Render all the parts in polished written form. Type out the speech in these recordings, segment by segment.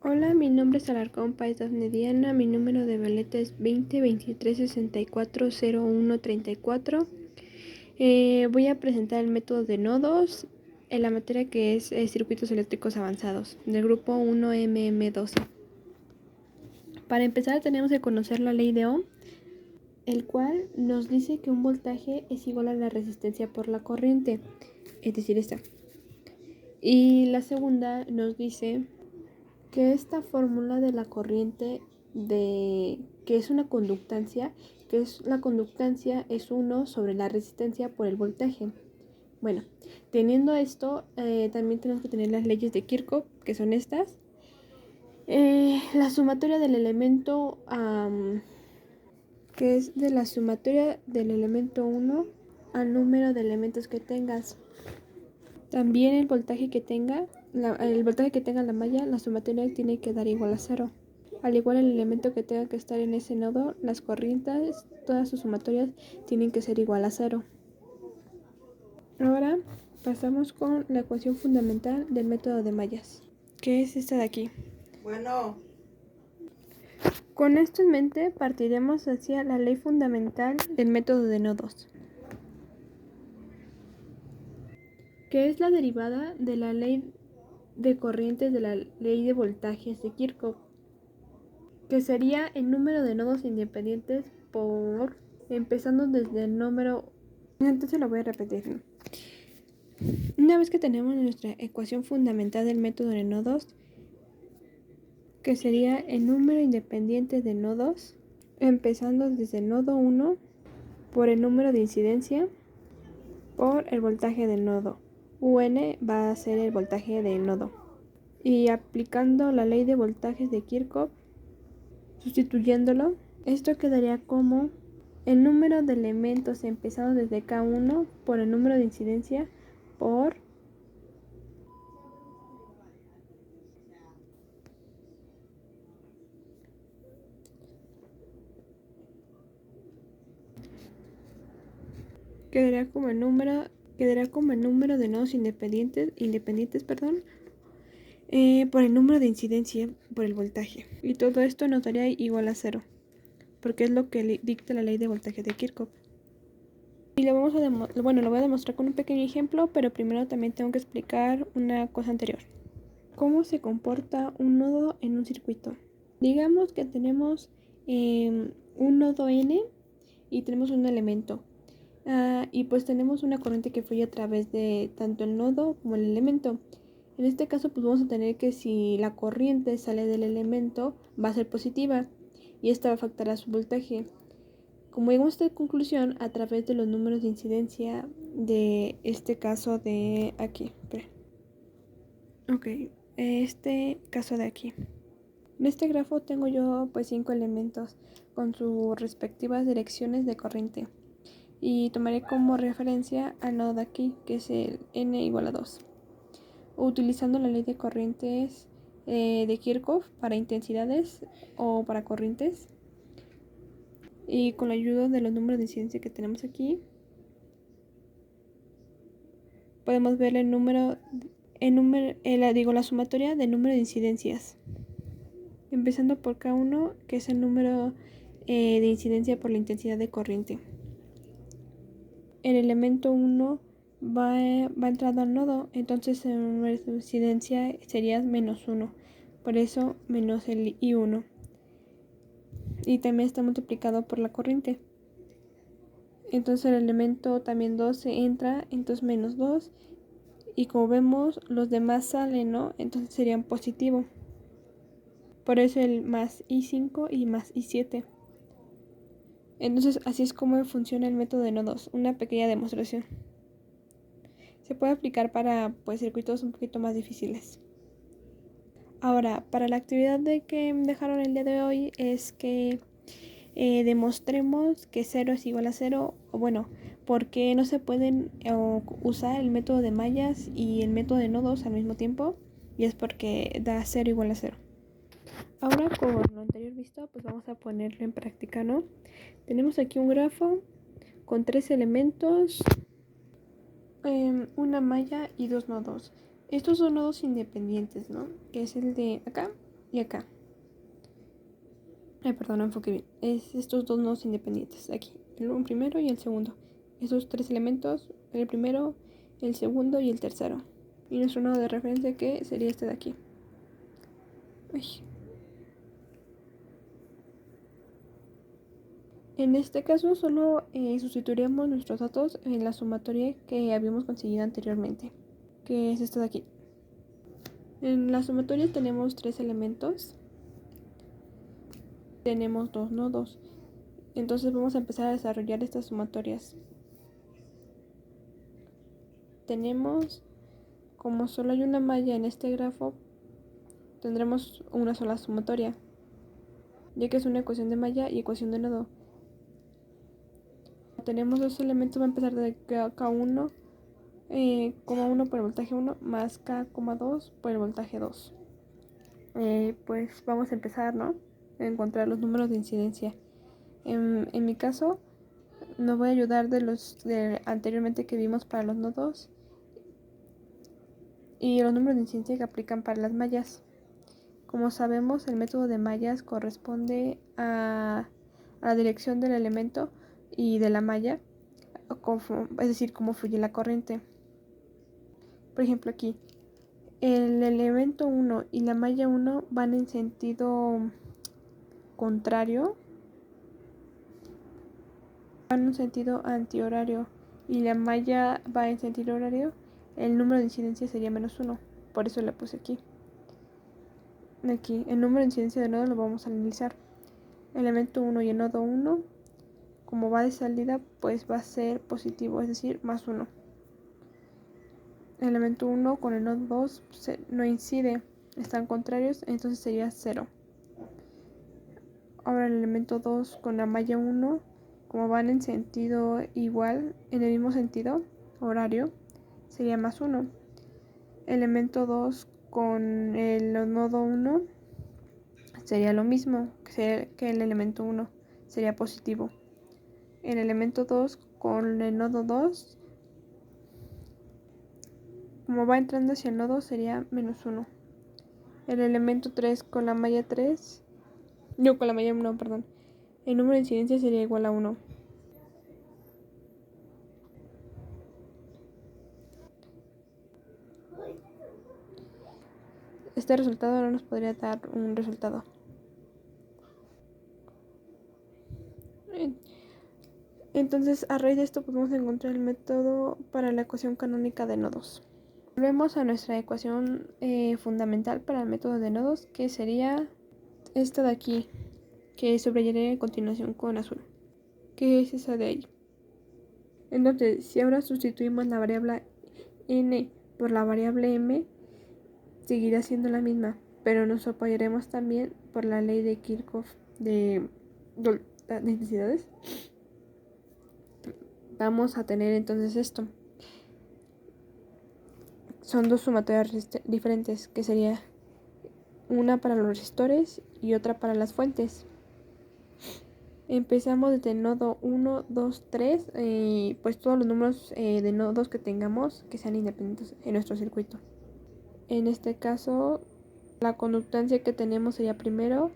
Hola, mi nombre es Alarcón Páez Dafne Diana, mi número de boleta es 2023640134. Voy a presentar el método de nodos en la materia que es circuitos eléctricos avanzados, del grupo 1MM12. Para empezar tenemos que conocer la ley de Ohm, el cual nos dice que un voltaje es igual a la resistencia por la corriente, es decir, esta. Y la segunda nos dice que esta fórmula de la corriente que es una conductancia, la conductancia es 1 sobre la resistencia por el voltaje. Bueno, teniendo esto, también tenemos que tener las leyes de Kirchhoff, que son estas. La sumatoria del elemento, que es de la sumatoria del elemento 1 al número de elementos que tengas. También el voltaje que tenga la malla, la sumatoria tiene que dar igual a 0. Al igual el elemento que tenga que estar en ese nodo, las corrientes, todas sus sumatorias tienen que ser igual a 0. Ahora pasamos con la ecuación fundamental del método de mallas, que es esta de aquí. Con esto en mente partiremos hacia la ley fundamental del método de nodos, que es la derivada de la ley de corrientes de la ley de voltajes de Kirchhoff, que sería el número de nodos independientes por empezando desde el número. Entonces lo voy a repetir, ¿no? Una vez que tenemos nuestra ecuación fundamental del método de nodos, que sería el número independiente de nodos, empezando desde el nodo 1 por el número de incidencia por el voltaje del nodo. UN va a ser el voltaje del nodo. Y aplicando la ley de voltajes de Kirchhoff, sustituyéndolo, esto quedaría como el número de elementos empezando desde K1 por el número de incidencia por quedaría como el número de nodos independientes, por el número de incidencia por el voltaje. Y todo esto nos daría igual a 0, porque es lo que dicta la ley de voltaje de Kirchhoff. Y lo voy a demostrar con un pequeño ejemplo, pero primero también tengo que explicar una cosa anterior. ¿Cómo se comporta un nodo en un circuito? Digamos que tenemos un nodo N y tenemos un elemento. Y pues tenemos una corriente que fluye a través de tanto el nodo como el elemento. En este caso pues vamos a tener que si la corriente sale del elemento va a ser positiva y esta va a afectar a su voltaje. Como llegamos a esta conclusión a través de los números de incidencia de este caso de aquí. Este caso de aquí. En este grafo tengo yo pues 5 elementos con sus respectivas direcciones de corriente. Y tomaré como referencia al nodo de aquí, que es el n igual a 2. Utilizando la ley de corrientes de Kirchhoff para intensidades o para corrientes. Y con la ayuda de los números de incidencia que tenemos aquí, podemos ver la sumatoria del número de incidencias. Empezando por K1, que es el número de incidencia por la intensidad de corriente. El elemento 1 va entrando al nodo, entonces el número de incidencia sería menos 1, por eso menos el I1. Y también está multiplicado por la corriente. Entonces el elemento también 2 se entra, entonces menos 2. Y como vemos, los demás salen, ¿no? Entonces serían positivo. Por eso el más I5 y más I7. Entonces así es como funciona el método de nodos, una pequeña demostración. Se puede aplicar para circuitos un poquito más difíciles. Ahora, para la actividad que me dejaron el día de hoy es que demostremos que 0 es igual a 0, o bueno, porque no se pueden usar el método de mallas y el método de nodos al mismo tiempo, y es porque da 0 igual a 0. Ahora, con lo anterior visto, pues vamos a ponerlo en práctica, ¿no? Tenemos aquí un grafo con 3 elementos, una malla y 2 nodos. Estos son nodos independientes, ¿no? Que es el de acá y acá. Perdón, no enfoqué bien. Es estos dos nodos independientes. Aquí, el primero y el segundo. Esos tres elementos, el primero, el segundo y el tercero. Y nuestro nodo de referencia que sería este de aquí. Uy. En este caso solo sustituiremos nuestros datos en la sumatoria que habíamos conseguido anteriormente, que es esta de aquí. En la sumatoria tenemos tres elementos, tenemos dos nodos, entonces vamos a empezar a desarrollar estas sumatorias. Tenemos, como solo hay una malla en este grafo, tendremos una sola sumatoria, ya que es una ecuación de malla y ecuación de nodo. Tenemos dos elementos, va a empezar de K1, 1 por el voltaje 1 más K,2 por el voltaje 2. Pues vamos a empezar, ¿no? A encontrar los números de incidencia. En mi caso, me voy a ayudar de los anteriormente que vimos para los nodos y los números de incidencia que aplican para las mallas. Como sabemos, el método de mallas corresponde a la dirección del elemento y de la malla, es decir, cómo fluye la corriente. Por ejemplo, aquí, el elemento 1 y la malla 1 van en sentido contrario, van en un sentido antihorario y la malla va en sentido horario, el número de incidencia sería -1. Por eso la puse aquí. Aquí, el número de incidencia de nodo lo vamos a analizar. Elemento 1 y el nodo 1, como va de salida, pues va a ser positivo, es decir, +1. El elemento 1 con el nodo 2 no incide, están contrarios, entonces sería 0. Ahora el elemento 2 con la malla 1, como van en sentido igual, en el mismo sentido horario, sería +1. Elemento 2 con el nodo 1 sería lo mismo que el elemento 1, sería positivo. El elemento 2 con el nodo 2, como va entrando hacia el nodo, sería -1. El elemento 3 con la malla 3, no, con la malla 1, perdón. El número de incidencia sería igual a 1. Este resultado no nos podría dar un resultado. Entonces, a raíz de esto podemos encontrar el método para la ecuación canónica de nodos. Volvemos a nuestra ecuación fundamental para el método de nodos, que sería esta de aquí, que subrayaré a continuación con azul, que es esa de ahí. Entonces, si ahora sustituimos la variable n por la variable m, seguirá siendo la misma, pero nos apoyaremos también por la ley de Kirchhoff de intensidades. Vamos a tener entonces esto. Son dos sumatorias diferentes, que sería una para los resistores y otra para las fuentes. Empezamos desde el nodo 1, 2, 3, pues todos los números de nodos que tengamos que sean independientes en nuestro circuito. En este caso, la conductancia que tenemos sería primero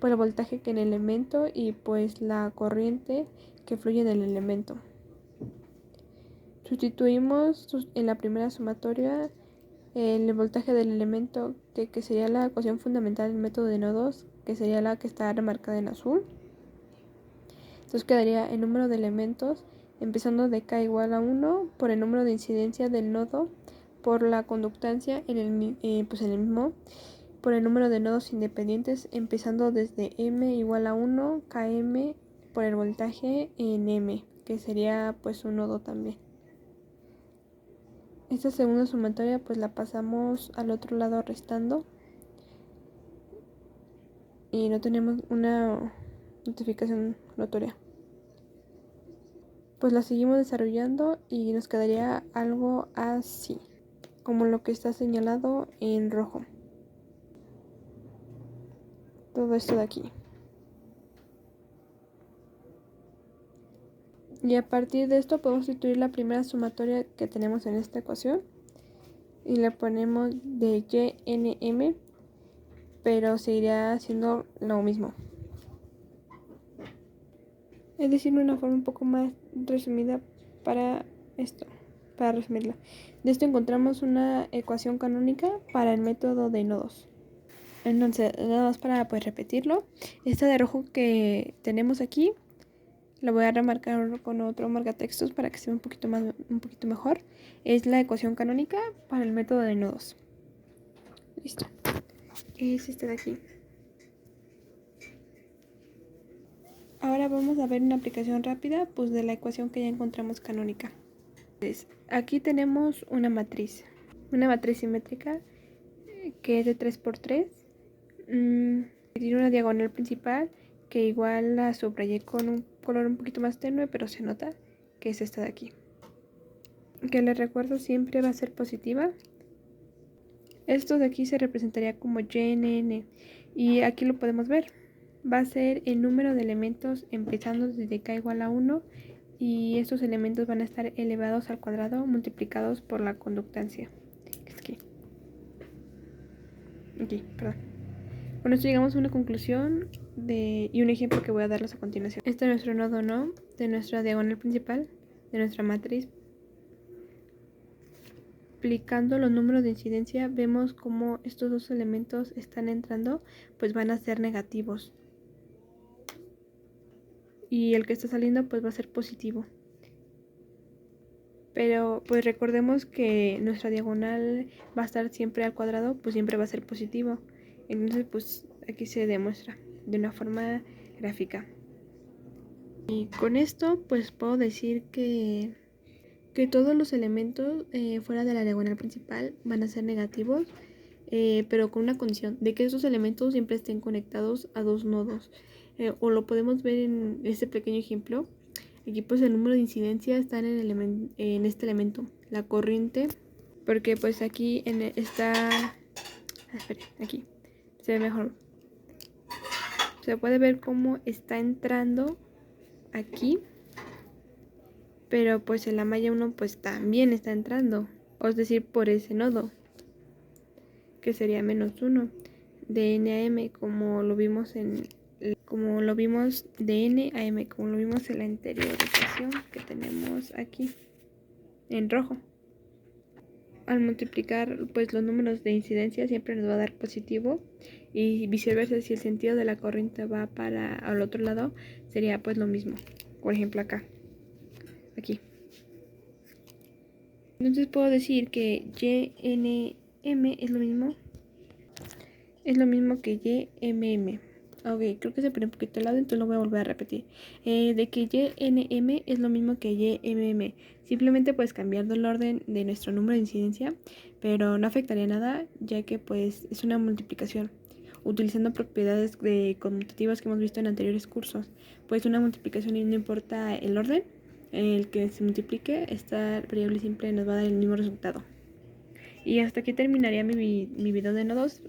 por el voltaje que en el elemento y pues la corriente que fluye en el elemento. Sustituimos en la primera sumatoria el voltaje del elemento, que sería la ecuación fundamental del método de nodos, que sería la que está remarcada en azul. Entonces quedaría el número de elementos empezando de K igual a 1 por el número de incidencia del nodo, por la conductancia en el mismo, por el número de nodos independientes empezando desde M igual a 1, Km por el voltaje en M, que sería pues un nodo también. Esta segunda sumatoria pues la pasamos al otro lado restando y no tenemos una notificación notoria. Pues la seguimos desarrollando y nos quedaría algo así, como lo que está señalado en rojo. Todo esto de aquí. Y a partir de esto podemos sustituir la primera sumatoria que tenemos en esta ecuación y le ponemos de YNM pero seguiría siendo lo mismo. Es decir, una forma un poco más resumida para resumirla. De esto encontramos una ecuación canónica para el método de nodos. Entonces, nada más para repetirlo, esta de rojo que tenemos aquí, la voy a remarcar con otro marcatextos para que se vea un poquito mejor. Es la ecuación canónica para el método de nodos. Listo. Es esta de aquí. Ahora vamos a ver una aplicación rápida pues de la ecuación que ya encontramos canónica. Entonces, aquí tenemos una matriz simétrica que es de 3×3. Tiene una diagonal principal que igual la subrayé con un color un poquito más tenue, pero se nota que es esta de aquí. Que les recuerdo siempre va a ser positiva. Esto de aquí se representaría como YNN y aquí lo podemos ver. Va a ser el número de elementos empezando desde k igual a 1 y estos elementos van a estar elevados al cuadrado multiplicados por la conductancia. Aquí, perdón. Con esto llegamos a una conclusión y un ejemplo que voy a darles a continuación. Este es nuestro nodo no de nuestra diagonal principal, de nuestra matriz. Aplicando los números de incidencia, vemos cómo estos dos elementos están entrando, pues van a ser negativos. Y el que está saliendo, pues va a ser positivo. Pero pues recordemos que nuestra diagonal va a estar siempre al cuadrado, pues siempre va a ser positivo. Entonces pues aquí se demuestra de una forma gráfica. Y con esto pues puedo decir que todos los elementos fuera de la diagonal principal van a ser negativos, pero con una condición de que estos elementos siempre estén conectados a dos nodos. O lo podemos ver en este pequeño ejemplo. Aquí pues el número de incidencia está en este elemento, la corriente, porque pues aquí aquí se ve mejor. Se puede ver cómo está entrando aquí, pero pues en la malla 1 pues también está entrando, es decir, por ese nodo, que sería -1 de n a m, como lo vimos de n a m, como lo vimos en la anterior ecuación que tenemos aquí en rojo. Al multiplicar pues los números de incidencia siempre nos va a dar positivo, y viceversa, si el sentido de la corriente va para al otro lado, sería pues lo mismo. Por ejemplo aquí. Entonces puedo decir que YNM es lo mismo que YMM. Ok, creo que se pone un poquito al lado, entonces lo voy a volver a repetir. De que YNM es lo mismo que YMM. Simplemente pues cambiando el orden de nuestro número de incidencia, pero no afectaría nada, ya que pues es una multiplicación utilizando propiedades conmutativas que hemos visto en anteriores cursos. Pues una multiplicación y no importa el orden en el que se multiplique, esta variable siempre nos va a dar el mismo resultado. Y hasta aquí terminaría mi video de nodos.